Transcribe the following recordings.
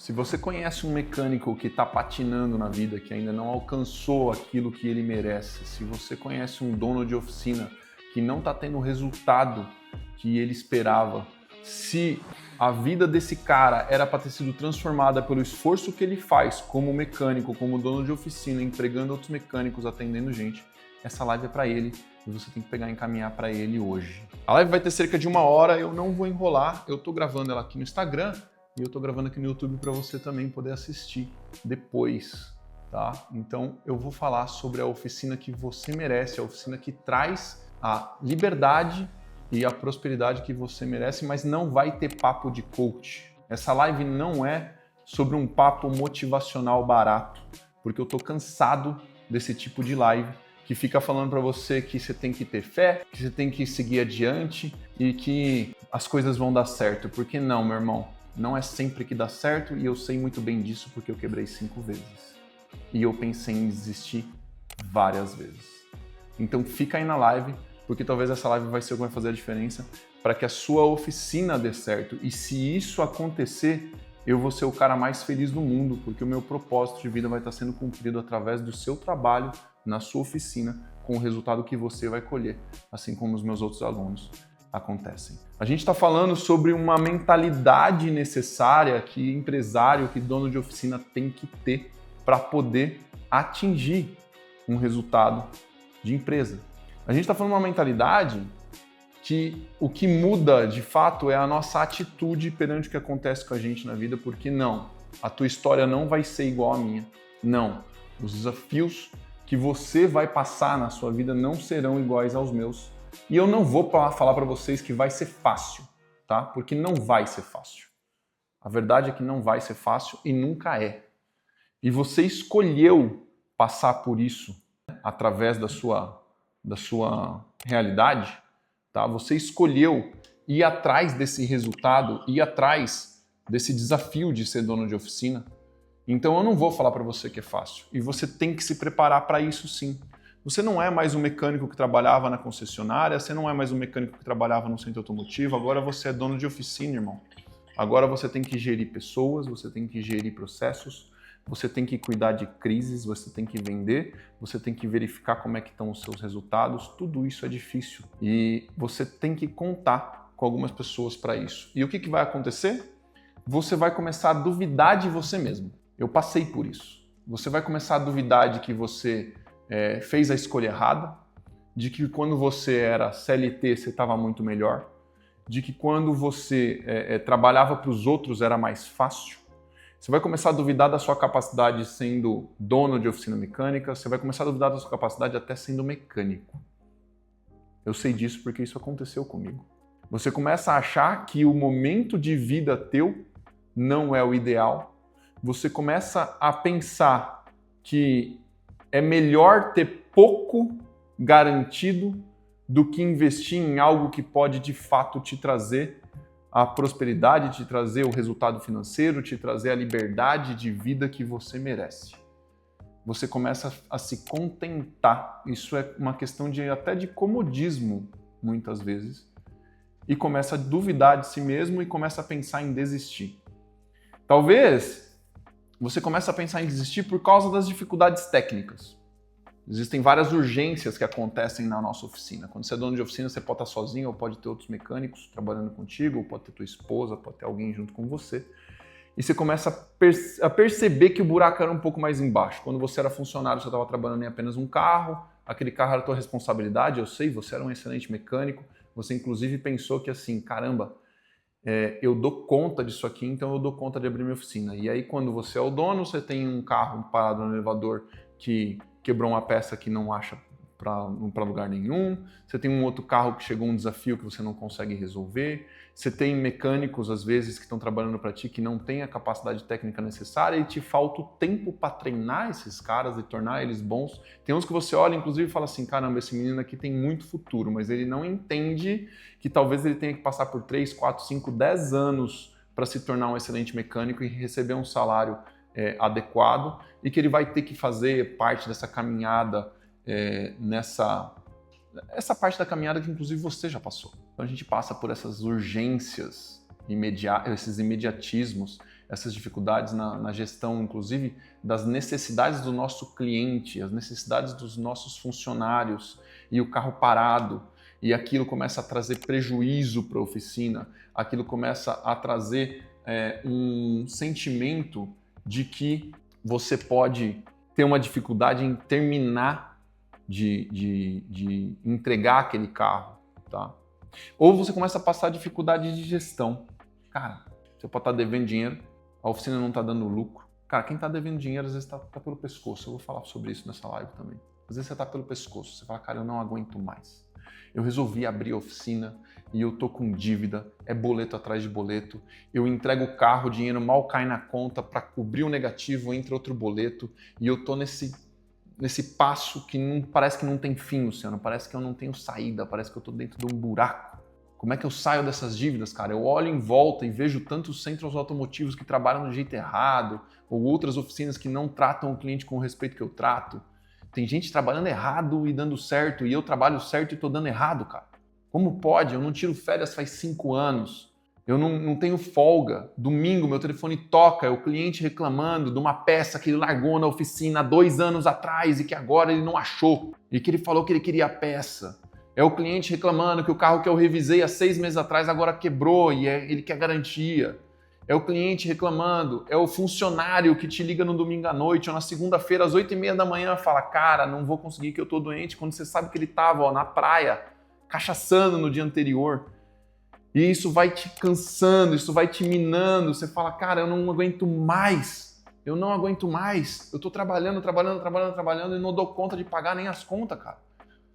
Se você conhece um mecânico que está patinando na vida, que ainda não alcançou aquilo que ele merece, se você conhece um dono de oficina que não está tendo o resultado que ele esperava, se a vida desse cara era para ter sido transformada pelo esforço que ele faz como mecânico, como dono de oficina, empregando outros mecânicos, atendendo gente, essa live é para ele e você tem que pegar e encaminhar para ele hoje. A live vai ter cerca de 1 hora, eu não vou enrolar, eu estou gravando ela aqui no Instagram e eu estou gravando aqui no YouTube para você também poder assistir depois, tá? Então eu vou falar sobre a oficina que você merece, a oficina que traz a liberdade e a prosperidade que você merece, mas não vai ter papo de coach. Essa live não é sobre um papo motivacional barato, porque eu tô cansado desse tipo de live que fica falando para você que você tem que ter fé, que você tem que seguir adiante e que as coisas vão dar certo. Porque não, meu irmão, não é sempre que dá certo e eu sei muito bem disso porque eu quebrei 5 vezes. E eu pensei em desistir várias vezes. Então fica aí na live, porque talvez essa live vai ser o que vai fazer a diferença para que a sua oficina dê certo. E se isso acontecer, eu vou ser o cara mais feliz do mundo, porque o meu propósito de vida vai estar sendo cumprido através do seu trabalho na sua oficina, com o resultado que você vai colher, assim como os meus outros alunos acontecem. A gente está falando sobre uma mentalidade necessária que empresário, que dono de oficina tem que ter para poder atingir um resultado de empresa. A gente está falando de uma mentalidade que o que muda de fato é a nossa atitude perante o que acontece com a gente na vida, porque não, a tua história não vai ser igual à minha. Não, os desafios que você vai passar na sua vida não serão iguais aos meus. E eu não vou falar para vocês que vai ser fácil, tá? Porque não vai ser fácil. A verdade é que não vai ser fácil e nunca é. E você escolheu passar por isso através da sua realidade, tá? Você escolheu ir atrás desse resultado, ir atrás desse desafio de ser dono de oficina. Então eu não vou falar para você que é fácil. E você tem que se preparar para isso sim. Você não é mais um mecânico que trabalhava na concessionária, você não é mais um mecânico que trabalhava no centro automotivo, agora você é dono de oficina, irmão. Agora você tem que gerir pessoas, você tem que gerir processos, você tem que cuidar de crises, você tem que vender, você tem que verificar como é que estão os seus resultados, tudo isso é difícil. E você tem que contar com algumas pessoas para isso. E o que vai acontecer? Você vai começar a duvidar de você mesmo. Eu passei por isso. Você vai começar a duvidar de que você fez a escolha errada, de que quando você era CLT você estava muito melhor, de que quando você trabalhava para os outros era mais fácil. Você vai começar a duvidar da sua capacidade sendo dono de oficina mecânica, você vai começar a duvidar da sua capacidade até sendo mecânico. Eu sei disso porque isso aconteceu comigo. Você começa a achar que o momento de vida teu não é o ideal. Você começa a pensar que é melhor ter pouco garantido do que investir em algo que pode de fato te trazer a prosperidade, te trazer o resultado financeiro, te trazer a liberdade de vida que você merece. Você começa a se contentar. Isso é uma questão até de comodismo, muitas vezes. E começa a duvidar de si mesmo e começa a pensar em desistir. Talvez você comece a pensar em desistir por causa das dificuldades técnicas. Existem várias urgências que acontecem na nossa oficina. Quando você é dono de oficina, você pode estar sozinho, ou pode ter outros mecânicos trabalhando contigo, ou pode ter tua esposa, pode ter alguém junto com você. E você começa a perceber que o buraco era um pouco mais embaixo. Quando você era funcionário, você estava trabalhando em apenas um carro, aquele carro era a tua responsabilidade, eu sei, você era um excelente mecânico, você inclusive pensou que assim, caramba, eu dou conta disso aqui, então eu dou conta de abrir minha oficina. E aí quando você é o dono, você tem um carro parado no elevador que quebrou uma peça que não acha para lugar nenhum, você tem um outro carro que chegou um desafio que você não consegue resolver, você tem mecânicos, às vezes, que estão trabalhando para ti que não têm a capacidade técnica necessária e te falta o tempo para treinar esses caras e tornar eles bons. Tem uns que você olha, inclusive, e fala assim, caramba, esse menino aqui tem muito futuro, mas ele não entende que talvez ele tenha que passar por 3, 4, 5, 10 anos para se tornar um excelente mecânico e receber um salário adequado e que ele vai ter que fazer parte dessa caminhada essa parte da caminhada que inclusive você já passou. Então a gente passa por essas urgências, esses imediatismos essas dificuldades na gestão, inclusive, das necessidades do nosso cliente, as necessidades dos nossos funcionários, e o carro parado, e aquilo começa a trazer prejuízo para a oficina, aquilo começa a trazer um sentimento de que você pode ter uma dificuldade em terminar de entregar aquele carro, tá? Ou você começa a passar dificuldade de gestão. Cara, você pode estar devendo dinheiro, a oficina não está dando lucro. Cara, quem está devendo dinheiro às vezes está pelo pescoço. Eu vou falar sobre isso nessa live também. Às vezes você está pelo pescoço, você fala, cara, eu não aguento mais. Eu resolvi abrir a oficina e eu tô com dívida, é boleto atrás de boleto, eu entrego o carro, o dinheiro mal cai na conta, para cobrir o negativo entra outro boleto, e eu tô nesse passo que parece que não tem fim, Luciano, parece que eu não tenho saída, parece que eu tô dentro de um buraco. Como é que eu saio dessas dívidas, cara? Eu olho em volta e vejo tantos centros automotivos que trabalham do jeito errado, ou outras oficinas que não tratam o cliente com o respeito que eu trato. Tem gente trabalhando errado e dando certo, e eu trabalho certo e tô dando errado, cara. Como pode? Eu não tiro férias faz 5 anos. Eu não tenho folga. Domingo, meu telefone toca, é o cliente reclamando de uma peça que ele largou na oficina há 2 anos atrás e que agora ele não achou. E que ele falou que ele queria a peça. É o cliente reclamando que o carro que eu revisei há 6 meses atrás agora quebrou e ele quer garantia. É o cliente reclamando, é o funcionário que te liga no domingo à noite ou na segunda-feira às 8h30 da manhã e fala, cara, não vou conseguir que eu tô doente, quando você sabe que ele tava na praia, cachaçando no dia anterior. E isso vai te cansando, isso vai te minando, você fala, cara, eu não aguento mais, eu tô trabalhando e não dou conta de pagar nem as contas, cara.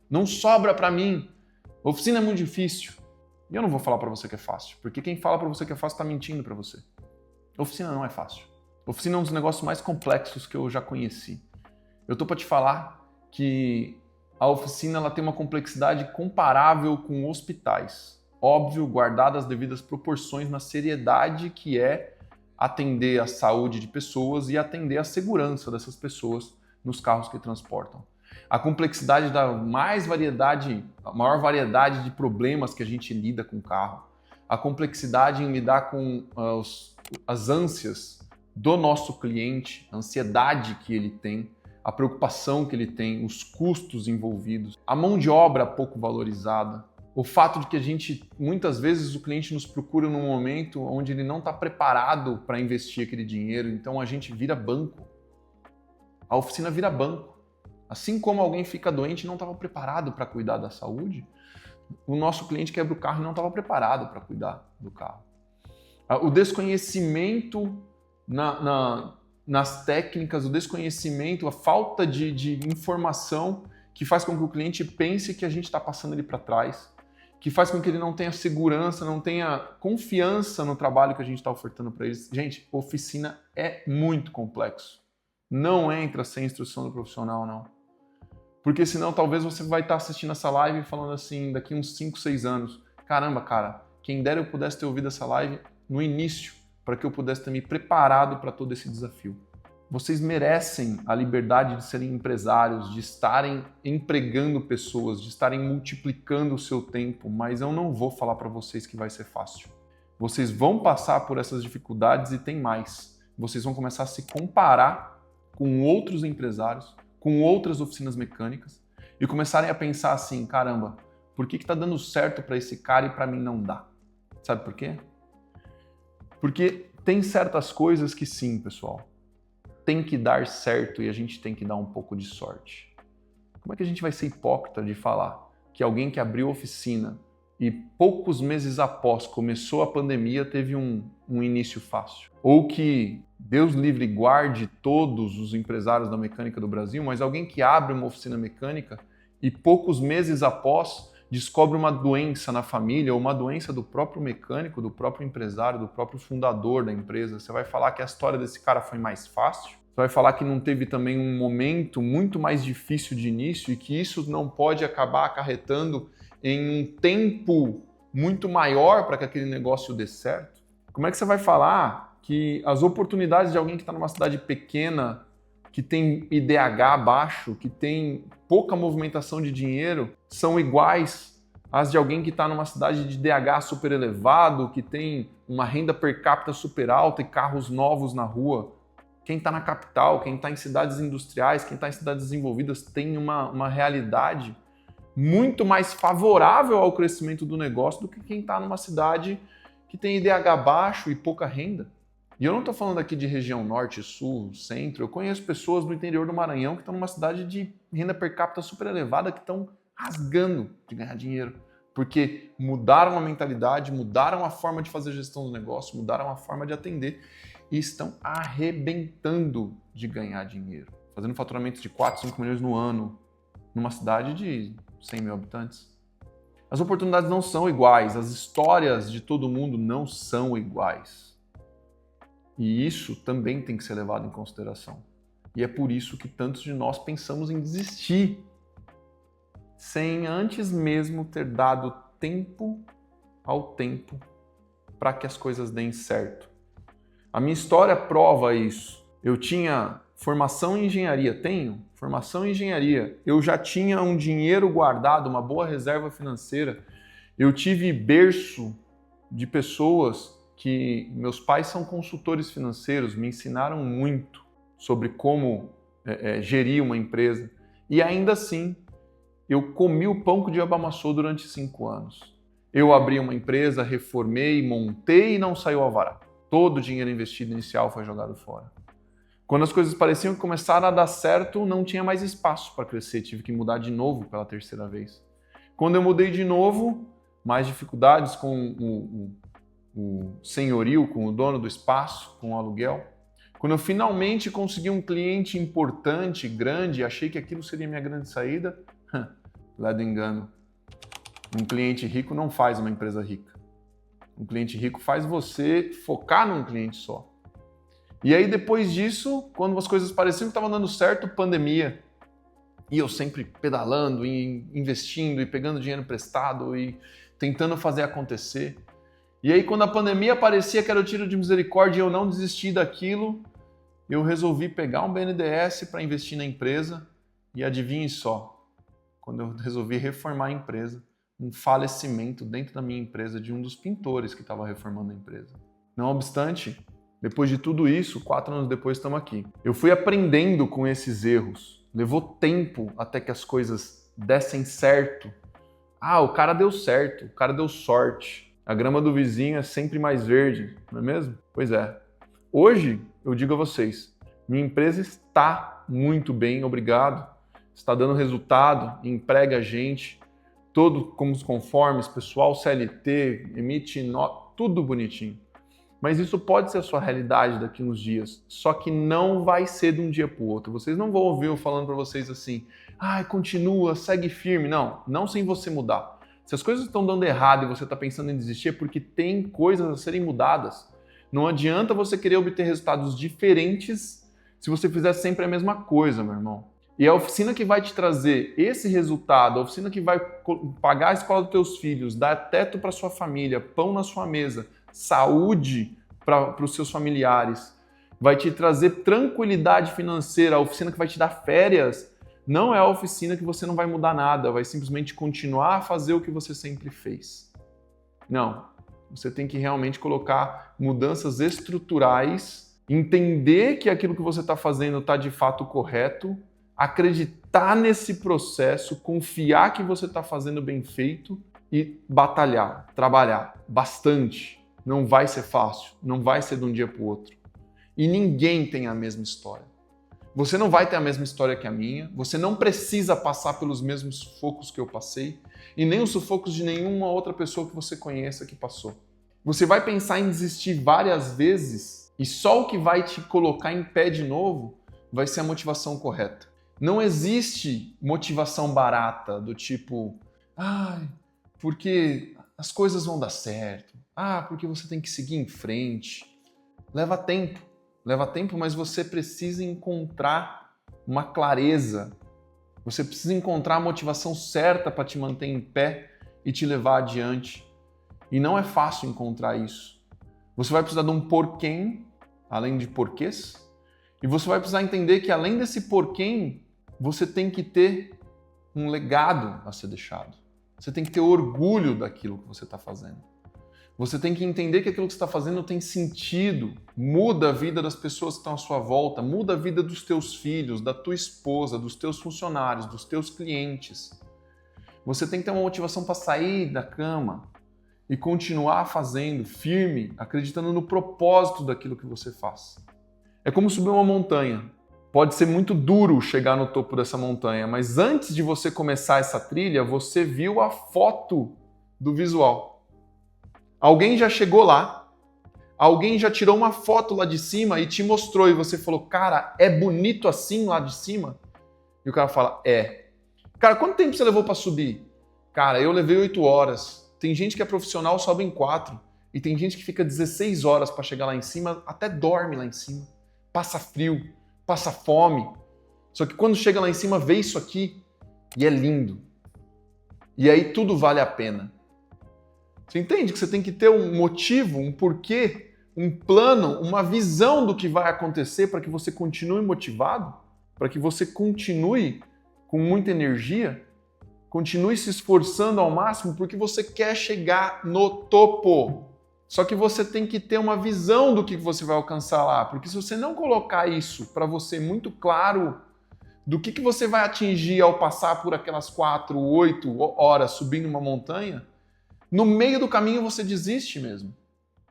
Não sobra pra mim, a oficina é muito difícil. E eu não vou falar para você que é fácil, porque quem fala para você que é fácil está mentindo para você. Oficina não é fácil. Oficina é um dos negócios mais complexos que eu já conheci. Eu tô para te falar que a oficina ela tem uma complexidade comparável com hospitais. Óbvio, guardadas as devidas proporções na seriedade que é atender a saúde de pessoas e atender a segurança dessas pessoas nos carros que transportam. A complexidade da maior variedade de problemas que a gente lida com o carro, a complexidade em lidar com as ânsias do nosso cliente, a ansiedade que ele tem, a preocupação que ele tem, os custos envolvidos, a mão de obra pouco valorizada, o fato de que muitas vezes o cliente nos procura num momento onde ele não está preparado para investir aquele dinheiro, então a gente vira banco. A oficina vira banco. Assim como alguém fica doente e não estava preparado para cuidar da saúde, o nosso cliente quebra o carro e não estava preparado para cuidar do carro. O desconhecimento nas técnicas, o desconhecimento, a falta de informação que faz com que o cliente pense que a gente está passando ele para trás, que faz com que ele não tenha segurança, não tenha confiança no trabalho que a gente está ofertando para eles. Gente, oficina é muito complexo. Não entra sem instrução do profissional, não. Porque senão talvez você vai estar assistindo essa live falando assim, daqui uns 5, 6 anos, caramba, cara, quem dera eu pudesse ter ouvido essa live no início, para que eu pudesse ter me preparado para todo esse desafio. Vocês merecem a liberdade de serem empresários, de estarem empregando pessoas, de estarem multiplicando o seu tempo, mas eu não vou falar para vocês que vai ser fácil. Vocês vão passar por essas dificuldades e tem mais. Vocês vão começar a se comparar com outros empresários, com outras oficinas mecânicas e começarem a pensar assim, caramba, por que está dando certo para esse cara e para mim não dá? Sabe por quê? Porque tem certas coisas que sim, pessoal, tem que dar certo e a gente tem que dar um pouco de sorte. Como é que a gente vai ser hipócrita de falar que alguém que abriu oficina e poucos meses após começou a pandemia teve um início fácil? Ou que Deus livre e guarde todos os empresários da mecânica do Brasil, mas alguém que abre uma oficina mecânica e poucos meses após descobre uma doença na família ou uma doença do próprio mecânico, do próprio empresário, do próprio fundador da empresa, você vai falar que a história desse cara foi mais fácil? Você vai falar que não teve também um momento muito mais difícil de início e que isso não pode acabar acarretando em um tempo muito maior para que aquele negócio dê certo? Como é que você vai falar que as oportunidades de alguém que está numa cidade pequena, que tem IDH baixo, que tem pouca movimentação de dinheiro, são iguais as de alguém que está numa cidade de DH super elevado, que tem uma renda per capita super alta e carros novos na rua. Quem está na capital, quem está em cidades industriais, quem está em cidades desenvolvidas tem uma realidade muito mais favorável ao crescimento do negócio do que quem está numa cidade que tem IDH baixo e pouca renda. E eu não estou falando aqui de região norte, sul, centro. Eu conheço pessoas do interior do Maranhão que estão numa cidade de renda per capita super elevada que estão rasgando de ganhar dinheiro. Porque mudaram a mentalidade, mudaram a forma de fazer gestão do negócio, mudaram a forma de atender e estão arrebentando de ganhar dinheiro. Fazendo faturamentos de 4, 5 milhões no ano, numa cidade de 100 mil habitantes. As oportunidades não são iguais, as histórias de todo mundo não são iguais. E isso também tem que ser levado em consideração. E é por isso que tantos de nós pensamos em desistir, sem antes mesmo ter dado tempo ao tempo para que as coisas deem certo. A minha história prova isso. Eu tinha formação em engenharia, tenho formação em engenharia. Eu já tinha um dinheiro guardado, uma boa reserva financeira. Eu tive berço de pessoas que meus pais são consultores financeiros, me ensinaram muito sobre como gerir uma empresa. E ainda assim, eu comi o pão que o diabo amassou durante 5 anos. Eu abri uma empresa, reformei, montei e não saiu alvará. Todo o dinheiro investido inicial foi jogado fora. Quando as coisas pareciam que começaram a dar certo, não tinha mais espaço para crescer, tive que mudar de novo pela 3ª vez. Quando eu mudei de novo, mais dificuldades com o senhorio, com o dono do espaço, com o aluguel. Quando eu finalmente consegui um cliente importante, grande, achei que aquilo seria minha grande saída, lá do engano. Um cliente rico não faz uma empresa rica. Um cliente rico faz você focar num cliente só. E aí depois disso, quando as coisas pareciam que estavam dando certo, pandemia. E eu sempre pedalando, e investindo, e pegando dinheiro emprestado, e tentando fazer acontecer. E aí quando a pandemia parecia que era o tiro de misericórdia e eu não desisti daquilo, eu resolvi pegar um BNDES para investir na empresa e adivinhe só, quando eu resolvi reformar a empresa, um falecimento dentro da minha empresa de um dos pintores que estava reformando a empresa. Não obstante, depois de tudo isso, 4 anos depois estamos aqui. Eu fui aprendendo com esses erros, levou tempo até que as coisas dessem certo. Ah, o cara deu certo, o cara deu sorte. A grama do vizinho é sempre mais verde, não é mesmo? Pois é. Hoje, eu digo a vocês, minha empresa está muito bem, obrigado. Está dando resultado, emprega gente, todo como os conformes, pessoal CLT, emite nota, tudo bonitinho. Mas isso pode ser a sua realidade daqui uns dias, só que não vai ser de um dia para o outro. Vocês não vão ouvir eu falando para vocês assim, continua, segue firme. Não, não sem você mudar. Se as coisas estão dando errado e você está pensando em desistir, é porque tem coisas a serem mudadas. Não adianta você querer obter resultados diferentes se você fizer sempre a mesma coisa, meu irmão. E a oficina que vai te trazer esse resultado, a oficina que vai pagar a escola dos teus filhos, dar teto para sua família, pão na sua mesa, saúde para os seus familiares, vai te trazer tranquilidade financeira, a oficina que vai te dar férias, não é a oficina que você não vai mudar nada, vai simplesmente continuar a fazer o que você sempre fez. Não, você tem que realmente colocar mudanças estruturais, entender que aquilo que você está fazendo está de fato correto, acreditar nesse processo, confiar que você está fazendo bem feito e batalhar, trabalhar bastante. Não vai ser fácil, não vai ser de um dia para o outro. E ninguém tem a mesma história. Você não vai ter a mesma história que a minha, você não precisa passar pelos mesmos sufocos que eu passei e nem os sufocos de nenhuma outra pessoa que você conheça que passou. Você vai pensar em desistir várias vezes e só o que vai te colocar em pé de novo vai ser a motivação correta. Não existe motivação barata do tipo, porque as coisas vão dar certo, porque você tem que seguir em frente. Leva tempo, mas você precisa encontrar uma clareza. Você precisa encontrar a motivação certa para te manter em pé e te levar adiante. E não é fácil encontrar isso. Você vai precisar de um porquê, além de porquês, e você vai precisar entender que além desse porquê, você tem que ter um legado a ser deixado. Você tem que ter orgulho daquilo que você está fazendo. Você tem que entender que aquilo que você está fazendo tem sentido, muda a vida das pessoas que estão à sua volta, muda a vida dos teus filhos, da tua esposa, dos teus funcionários, dos teus clientes. Você tem que ter uma motivação para sair da cama e continuar fazendo, firme, acreditando no propósito daquilo que você faz. É como subir uma montanha. Pode ser muito duro chegar no topo dessa montanha, mas antes de você começar essa trilha, você viu a foto do visual. Alguém já chegou lá, alguém já tirou uma foto lá de cima e te mostrou, e você falou, cara, é bonito assim lá de cima? E o cara fala, é. Cara, quanto tempo você levou para subir? Cara, eu levei 8 horas. Tem gente que é profissional, sobe em 4. E tem gente que fica 16 horas para chegar lá em cima, até dorme lá em cima. Passa frio, passa fome. Só que quando chega lá em cima, vê isso aqui e é lindo. E aí tudo vale a pena. Você entende que você tem que ter um motivo, um porquê, um plano, uma visão do que vai acontecer para que você continue motivado, para que você continue com muita energia, continue se esforçando ao máximo porque você quer chegar no topo. Só que você tem que ter uma visão do que você vai alcançar lá, porque se você não colocar isso para você muito claro do que você vai atingir ao passar por aquelas 4, 8 horas subindo uma montanha, no meio do caminho você desiste mesmo.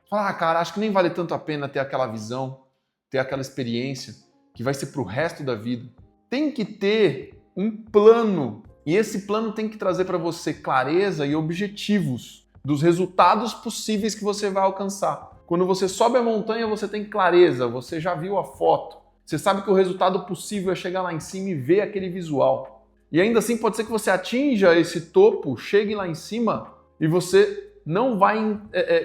Fala, cara, acho que nem vale tanto a pena ter aquela visão, ter aquela experiência, que vai ser pro resto da vida. Tem que ter um plano, e esse plano tem que trazer para você clareza e objetivos dos resultados possíveis que você vai alcançar. Quando você sobe a montanha, você tem clareza, você já viu a foto, você sabe que o resultado possível é chegar lá em cima e ver aquele visual. E ainda assim pode ser que você atinja esse topo, chegue lá em cima e você não vai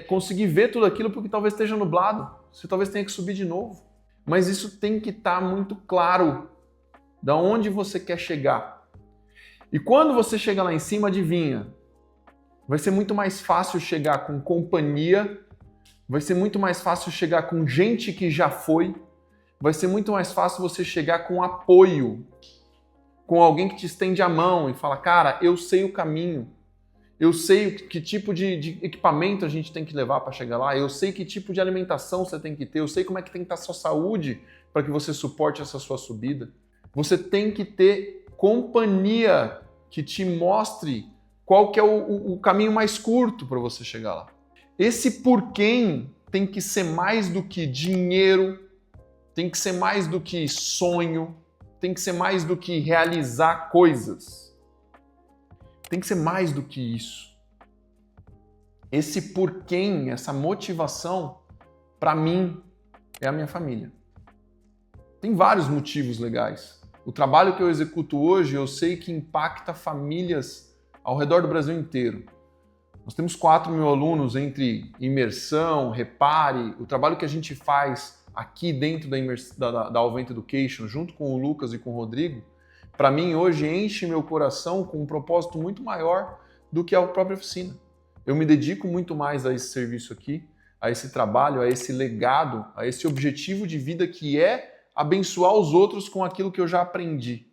conseguir ver tudo aquilo porque talvez esteja nublado. Você talvez tenha que subir de novo. Mas isso tem que estar muito claro de onde você quer chegar. E quando você chega lá em cima, adivinha? Vai ser muito mais fácil chegar com companhia, vai ser muito mais fácil chegar com gente que já foi, vai ser muito mais fácil você chegar com apoio, com alguém que te estende a mão e fala, cara, eu sei o caminho. Eu sei que tipo de equipamento a gente tem que levar para chegar lá, eu sei que tipo de alimentação você tem que ter, eu sei como é que tem que estar a sua saúde para que você suporte essa sua subida. Você tem que ter companhia que te mostre qual que é o caminho mais curto para você chegar lá. Esse porquê tem que ser mais do que dinheiro, tem que ser mais do que sonho, tem que ser mais do que realizar coisas. Tem que ser mais do que isso. Esse porquê, essa motivação, para mim, é a minha família. Tem vários motivos legais. O trabalho que eu executo hoje, eu sei que impacta famílias ao redor do Brasil inteiro. Nós temos 4.000 alunos entre imersão, repare, o trabalho que a gente faz aqui dentro da Alvento Education, junto com o Lucas e com o Rodrigo, para mim, hoje, enche meu coração com um propósito muito maior do que a própria oficina. Eu me dedico muito mais a esse serviço aqui, a esse trabalho, a esse legado, a esse objetivo de vida que é abençoar os outros com aquilo que eu já aprendi,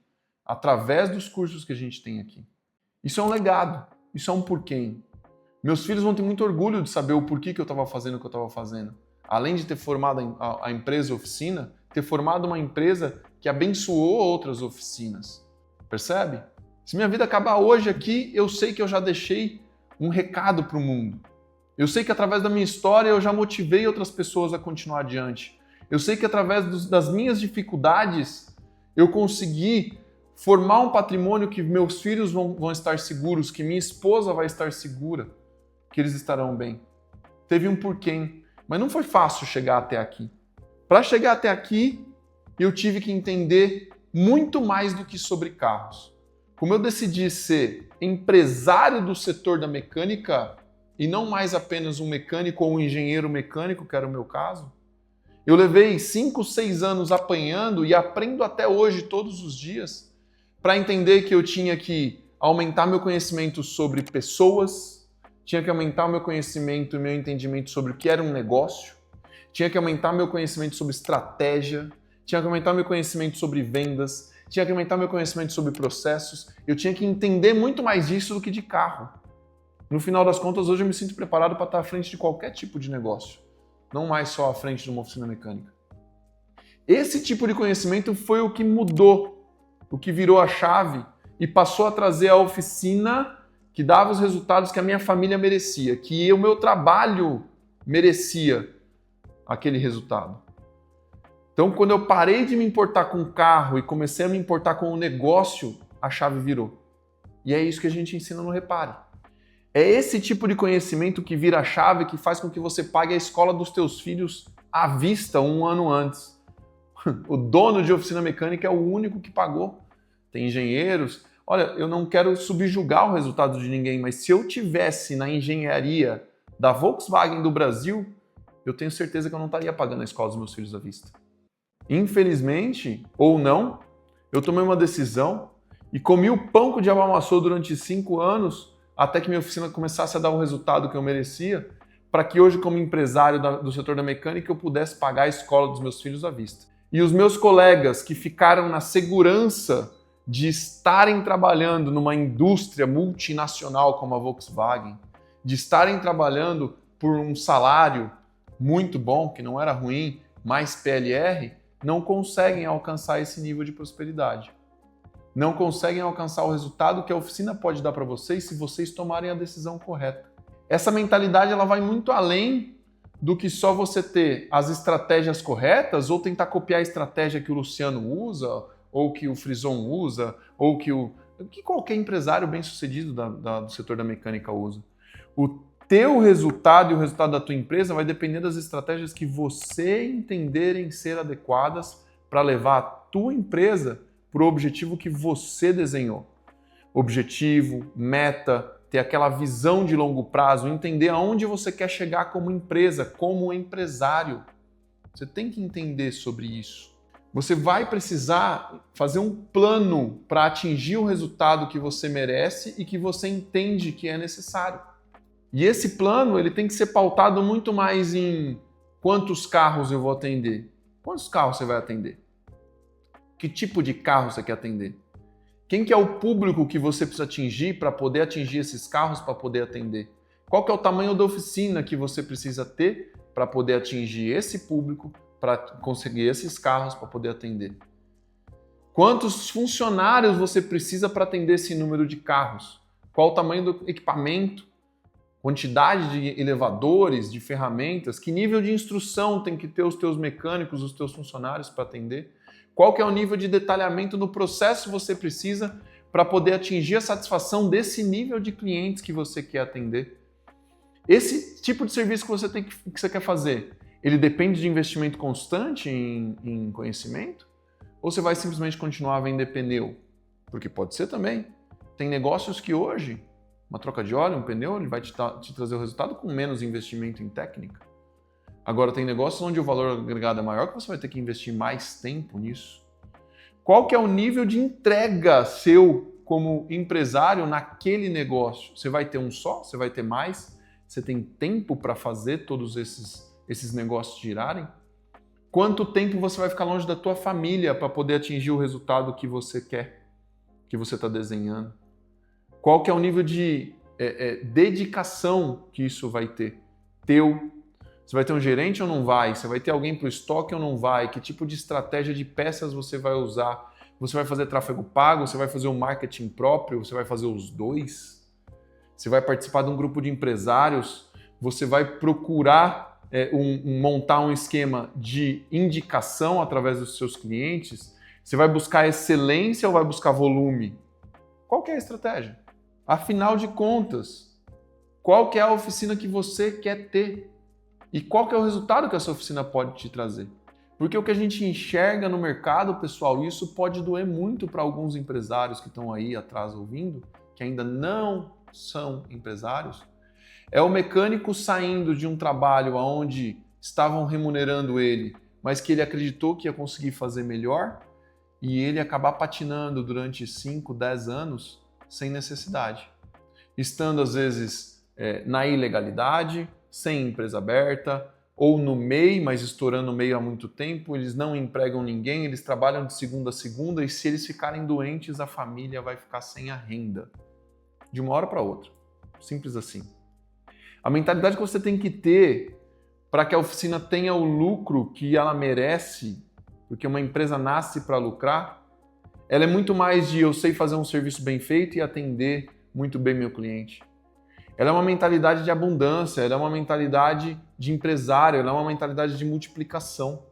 através dos cursos que a gente tem aqui. Isso é um legado, isso é um porquê. Meus filhos vão ter muito orgulho de saber o porquê que eu estava fazendo o que eu estava fazendo. Além de ter formado a empresa oficina, ter formado uma empresa que abençoou outras oficinas. Percebe? Se minha vida acabar hoje aqui, eu sei que eu já deixei um recado para o mundo. Eu sei que através da minha história eu já motivei outras pessoas a continuar adiante. Eu sei que através das minhas dificuldades eu consegui formar um patrimônio que meus filhos vão estar seguros, que minha esposa vai estar segura, que eles estarão bem. Teve um porquê, mas não foi fácil chegar até aqui. Para chegar até aqui, eu tive que entender muito mais do que sobre carros. Como eu decidi ser empresário do setor da mecânica e não mais apenas um mecânico ou um engenheiro mecânico, que era o meu caso, eu levei 5, 6 anos apanhando e aprendo até hoje, todos os dias, para entender que eu tinha que aumentar meu conhecimento sobre pessoas, tinha que aumentar meu conhecimento e meu entendimento sobre o que era um negócio, tinha que aumentar meu conhecimento sobre estratégia, tinha que aumentar meu conhecimento sobre vendas, tinha que aumentar meu conhecimento sobre processos, eu tinha que entender muito mais disso do que de carro. No final das contas, hoje eu me sinto preparado para estar à frente de qualquer tipo de negócio, não mais só à frente de uma oficina mecânica. Esse tipo de conhecimento foi o que mudou, o que virou a chave e passou a trazer a oficina que dava os resultados que a minha família merecia, que o meu trabalho merecia aquele resultado. Então, quando eu parei de me importar com o carro e comecei a me importar com o negócio, a chave virou. E é isso que a gente ensina no Repare. É esse tipo de conhecimento que vira a chave, que faz com que você pague a escola dos teus filhos à vista um ano antes. O dono de oficina mecânica é o único que pagou. Tem engenheiros. Olha, eu não quero subjugar o resultado de ninguém, mas se eu tivesse na engenharia da Volkswagen do Brasil, eu tenho certeza que eu não estaria pagando a escola dos meus filhos à vista. Infelizmente, ou não, eu tomei uma decisão e comi o pão que o diabo amassou durante 5 anos até que minha oficina começasse a dar o resultado que eu merecia, para que hoje, como empresário do setor da mecânica, eu pudesse pagar a escola dos meus filhos à vista. E os meus colegas que ficaram na segurança de estarem trabalhando numa indústria multinacional como a Volkswagen, de estarem trabalhando por um salário muito bom, que não era ruim, mais PLR, não conseguem alcançar esse nível de prosperidade. Não conseguem alcançar o resultado que a oficina pode dar para vocês se vocês tomarem a decisão correta. Essa mentalidade ela vai muito além do que só você ter as estratégias corretas ou tentar copiar a estratégia que o Luciano usa, ou que o Frison usa, ou que qualquer empresário bem-sucedido do setor da mecânica usa. O teu resultado e o resultado da tua empresa vai depender das estratégias que você entenderem ser adequadas para levar a tua empresa para o objetivo que você desenhou. Objetivo, meta, ter aquela visão de longo prazo, entender aonde você quer chegar como empresa, como empresário. Você tem que entender sobre isso. Você vai precisar fazer um plano para atingir o resultado que você merece e que você entende que é necessário. E esse plano ele tem que ser pautado muito mais em quantos carros eu vou atender. Quantos carros você vai atender? Que tipo de carro você quer atender? Quem que é o público que você precisa atingir para poder atingir esses carros para poder atender? Qual que é o tamanho da oficina que você precisa ter para poder atingir esse público, para conseguir esses carros para poder atender? Quantos funcionários você precisa para atender esse número de carros? Qual o tamanho do equipamento? Quantidade de elevadores, de ferramentas? Que nível de instrução tem que ter os teus mecânicos, os teus funcionários para atender? Qual que é o nível de detalhamento no processo que você precisa para poder atingir a satisfação desse nível de clientes que você quer atender? Esse tipo de serviço que você quer fazer, ele depende de investimento constante em conhecimento? Ou você vai simplesmente continuar a vender pneu? Porque pode ser também. Tem negócios que hoje, uma troca de óleo, um pneu, ele vai te trazer o resultado com menos investimento em técnica. Agora, tem negócios onde o valor agregado é maior que você vai ter que investir mais tempo nisso. Qual que é o nível de entrega seu como empresário naquele negócio? Você vai ter um só? Você vai ter mais? Você tem tempo para fazer todos esses negócios girarem? Quanto tempo você vai ficar longe da tua família para poder atingir o resultado que você quer, que você está desenhando? Qual que é o nível de dedicação que isso vai ter? Teu. Você vai ter um gerente ou não vai? Você vai ter alguém para o estoque ou não vai? Que tipo de estratégia de peças você vai usar? Você vai fazer tráfego pago? Você vai fazer um marketing próprio? Você vai fazer os dois? Você vai participar de um grupo de empresários? Você vai procurar montar um esquema de indicação através dos seus clientes? Você vai buscar excelência ou vai buscar volume? Qual que é a estratégia? Afinal de contas, qual que é a oficina que você quer ter? E qual que é o resultado que essa oficina pode te trazer? Porque o que a gente enxerga no mercado, pessoal, isso pode doer muito para alguns empresários que estão aí atrás ouvindo, que ainda não são empresários, é o mecânico saindo de um trabalho onde estavam remunerando ele, mas que ele acreditou que ia conseguir fazer melhor, e ele acabar patinando durante 5, 10 anos sem necessidade. Estando, às vezes, na ilegalidade, sem empresa aberta, ou no MEI, mas estourando o MEI há muito tempo, eles não empregam ninguém, eles trabalham de segunda a segunda, e se eles ficarem doentes, a família vai ficar sem a renda, de uma hora para outra. Simples assim. A mentalidade que você tem que ter para que a oficina tenha o lucro que ela merece, porque uma empresa nasce para lucrar, ela é muito mais de eu sei fazer um serviço bem feito e atender muito bem meu cliente. Ela é uma mentalidade de abundância, ela é uma mentalidade de empresário, ela é uma mentalidade de multiplicação.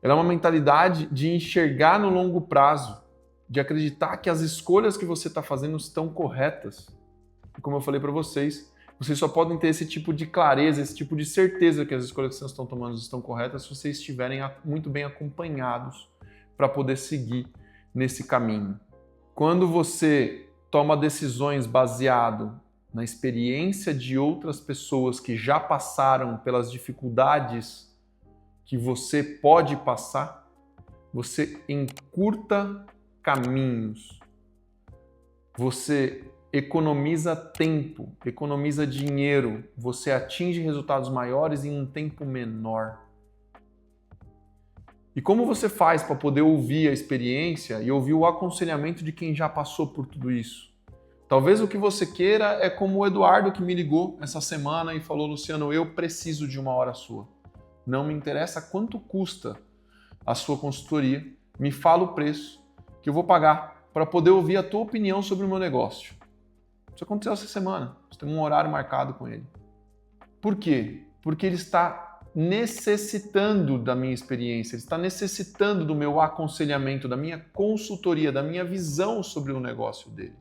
Ela é uma mentalidade de enxergar no longo prazo, de acreditar que as escolhas que você está fazendo estão corretas. E como eu falei para vocês só podem ter esse tipo de clareza, esse tipo de certeza que as escolhas que vocês estão tomando estão corretas se vocês estiverem muito bem acompanhados para poder seguir nesse caminho. Quando você toma decisões baseado na experiência de outras pessoas que já passaram pelas dificuldades que você pode passar, você encurta caminhos, você economiza tempo, economiza dinheiro, você atinge resultados maiores em um tempo menor. E como você faz para poder ouvir a experiência e ouvir o aconselhamento de quem já passou por tudo isso? Talvez o que você queira é como o Eduardo que me ligou essa semana e falou: Luciano, eu preciso de uma hora sua. Não me interessa quanto custa a sua consultoria, me fala o preço que eu vou pagar para poder ouvir a tua opinião sobre o meu negócio. Isso aconteceu essa semana, você tem um horário marcado com ele. Por quê? Porque ele está necessitando da minha experiência, ele está necessitando do meu aconselhamento, da minha consultoria, da minha visão sobre o negócio dele.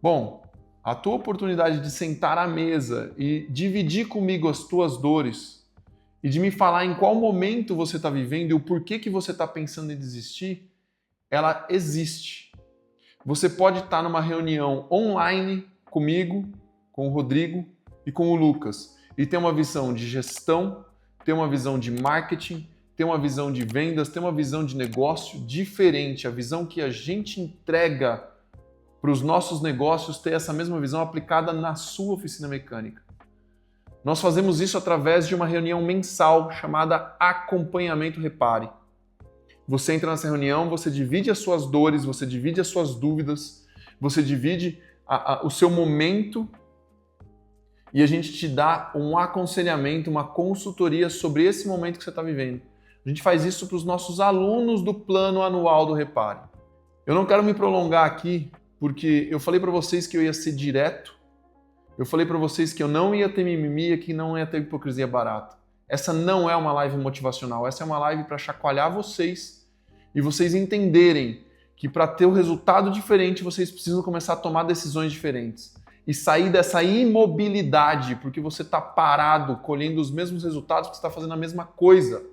Bom, a tua oportunidade de sentar à mesa e dividir comigo as tuas dores e de me falar em qual momento você está vivendo e o porquê que você está pensando em desistir, ela existe. Você pode estar numa reunião online comigo, com o Rodrigo e com o Lucas e ter uma visão de gestão, ter uma visão de marketing, ter uma visão de vendas, ter uma visão de negócio diferente, a visão que a gente entrega para os nossos negócios, ter essa mesma visão aplicada na sua oficina mecânica. Nós fazemos isso através de uma reunião mensal chamada Acompanhamento Repare. Você entra nessa reunião, você divide as suas dores, você divide as suas dúvidas, você divide o seu momento e a gente te dá um aconselhamento, uma consultoria sobre esse momento que você está vivendo. A gente faz isso para os nossos alunos do plano anual do Repare. Eu não quero me prolongar aqui, porque eu falei para vocês que eu ia ser direto, eu falei para vocês que eu não ia ter mimimi, que não ia ter hipocrisia barata. Essa não é uma live motivacional, essa é uma live para chacoalhar vocês e vocês entenderem que para ter um resultado diferente, vocês precisam começar a tomar decisões diferentes e sair dessa imobilidade, porque você está parado, colhendo os mesmos resultados, que você está fazendo a mesma coisa.